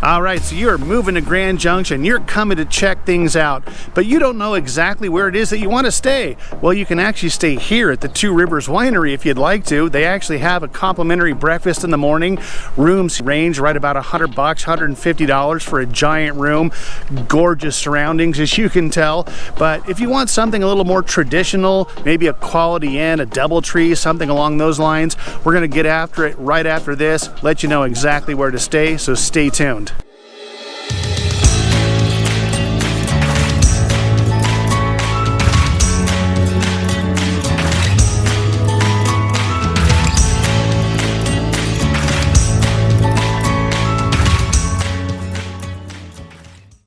All right, so you're moving to Grand Junction, you're coming to check things out, but you don't know exactly where it is that you want to stay. Well, you can actually stay here at the Two Rivers Winery if you'd like to. They actually have a complimentary breakfast in the morning. Rooms range right about $100, $150 for a giant room. Gorgeous surroundings, as you can tell. But if you want something a little more traditional, maybe a Quality Inn, a Doubletree, something along those lines, we're going to get after it right after this, let you know exactly where to stay, so stay tuned.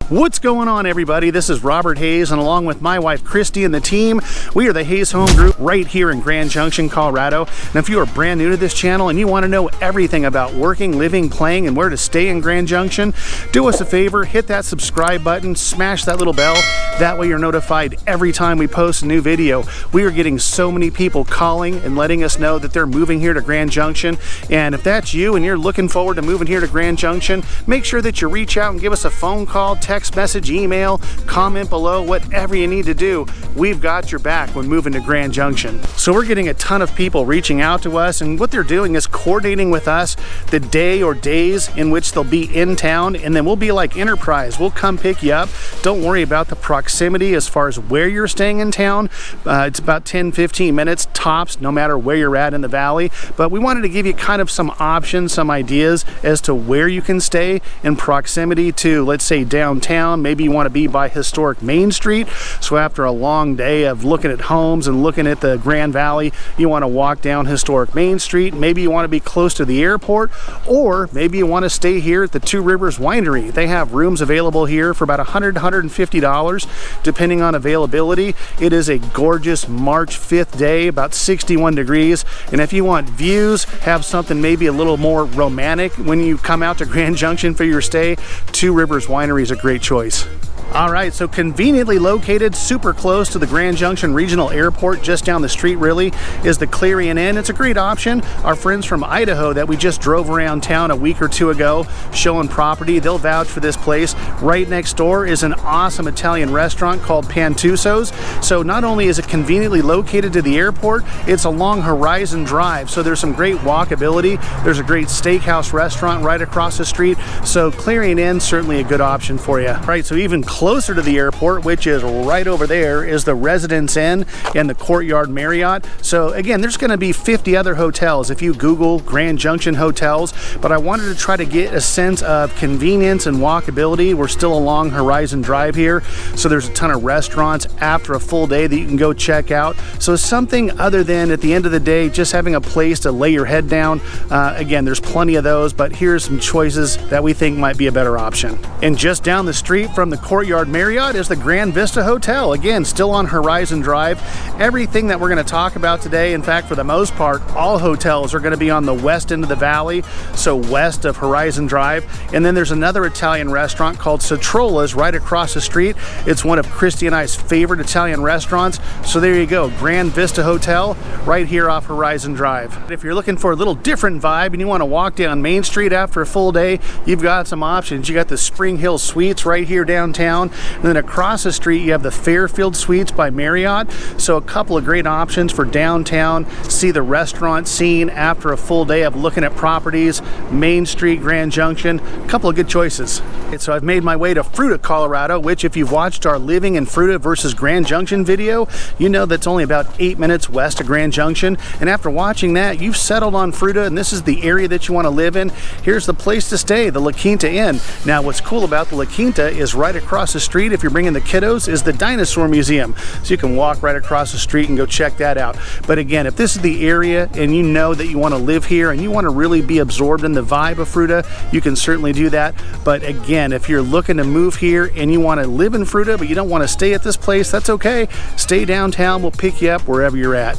What's going on, everybody? This is Robert Hayes, and along with my wife Christie and the team, we are the Hayes Home Group right here in Grand Junction, Colorado. And if you are brand new to this channel and you want to know everything about working, living, playing, and where to stay in Grand Junction, do us a favor, hit that subscribe button, smash that little bell. That way you're notified every time we post a new video. We are getting so many people calling and letting us know that they're moving here to Grand Junction. And if that's you and you're looking forward to moving here to Grand Junction, make sure that you reach out and give us a phone call, text message, email, comment below, whatever you need to do. We've got your back when moving to Grand Junction. So we're getting a ton of people reaching out to us, and what they're doing is coordinating with us the day or days in which they'll be in town, and then we'll be like Enterprise. We'll come pick you up. Don't worry about the proximity as far as where you're staying in town. It's about 10-15 minutes tops, no matter where you're at in the valley. But we wanted to give you kind of some options, some ideas as to where you can stay in proximity to, let's say, downtown. Maybe you want to be by historic Main Street, so after a long day of looking at homes and looking at the Grand Valley, you want to walk down historic Main Street. Maybe you want to be close to the airport, or maybe you want to stay here at the Two Rivers Winery. They have rooms available here for about $100 to $150 depending on availability. It is a gorgeous March 5th day, about 61 degrees, and if you want views, have something maybe a little more romantic when you come out to Grand Junction for your stay, Two Rivers Winery is a great choice. All right, so conveniently located, super close to the Grand Junction Regional Airport, just down the street really, is the Clarion Inn. It's a great option. Our friends from Idaho that we just drove around town a week or two ago showing property, they'll vouch for this place. Right next door is an awesome Italian restaurant called Pantusso's. So not only is it conveniently located to the airport, it's a long Horizon drive, so there's some great walkability. There's a great steakhouse restaurant right across the street, so Clarion Inn certainly a good option for you. All right, so even closer to the airport, which is right over there, is the Residence Inn and the Courtyard Marriott. So again, there's going to be 50 other hotels if you Google Grand Junction hotels, but I wanted to try to get a sense of convenience and walkability. We're still along Horizon Drive here, so there's a ton of restaurants after a full day that you can go check out. So something other than, at the end of the day, just having a place to lay your head down. Again, there's plenty of those, but here's some choices that we think might be a better option. And just down the street from the Courtyard Marriott is the Grand Vista Hotel. Again, still on Horizon Drive. Everything that we're going to talk about today, in fact, for the most part, all hotels are going to be on the west end of the valley, so west of Horizon Drive. And then there's another Italian restaurant called Cetrola's right across the street. It's one of Christie and I's favorite Italian restaurants. So there you go, Grand Vista Hotel right here off Horizon Drive. If you're looking for a little different vibe and you want to walk down Main Street after a full day, you've got some options. You got the Spring Hill Suites right here downtown. And then across the street you have the Fairfield Suites by Marriott. So a couple of great options for downtown, see the restaurant scene after a full day of looking at properties, Main Street, Grand Junction, a couple of good choices. So I've made my way to Fruita, Colorado, which if you've watched our Living in Fruita versus Grand Junction video, you know that's only about 8 minutes west of Grand Junction. And after watching that, you've settled on Fruita and this is the area that you want to live in. Here's the place to stay, the Laquinta Inn. Now what's cool about the Laquinta is right across the street, if you're bringing the kiddos, is the Dinosaur Museum. So you can walk right across the street and go check that out. But again, if this is the area and you know that you want to live here and you want to really be absorbed in the vibe of Fruita, you can certainly do that. But again, if you're looking to move here and you want to live in Fruita but you don't want to stay at this place, that's okay. Stay downtown, we'll pick you up wherever you're at.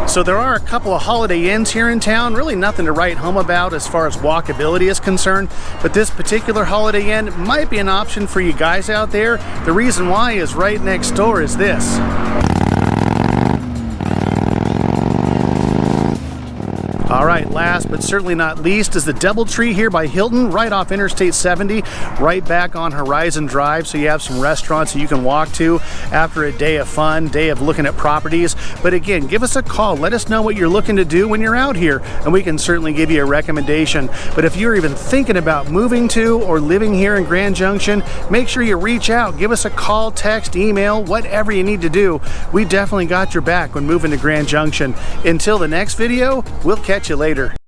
So there are a couple of Holiday Inns here in town, really nothing to write home about as far as walkability is concerned, but this particular Holiday Inn might be an option for you guys out there. The reason why is right next door is this. All right, last but certainly not least is the Doubletree here by Hilton, right off Interstate 70, right back on Horizon Drive, so you have some restaurants that you can walk to after a day of fun, day of looking at properties. But again, give us a call, let us know what you're looking to do when you're out here, and we can certainly give you a recommendation. But if you're even thinking about moving to or living here in Grand Junction, make sure you reach out, give us a call, text, email, whatever you need to do. We definitely got your back when moving to Grand Junction. Until the next video, we'll catch you later.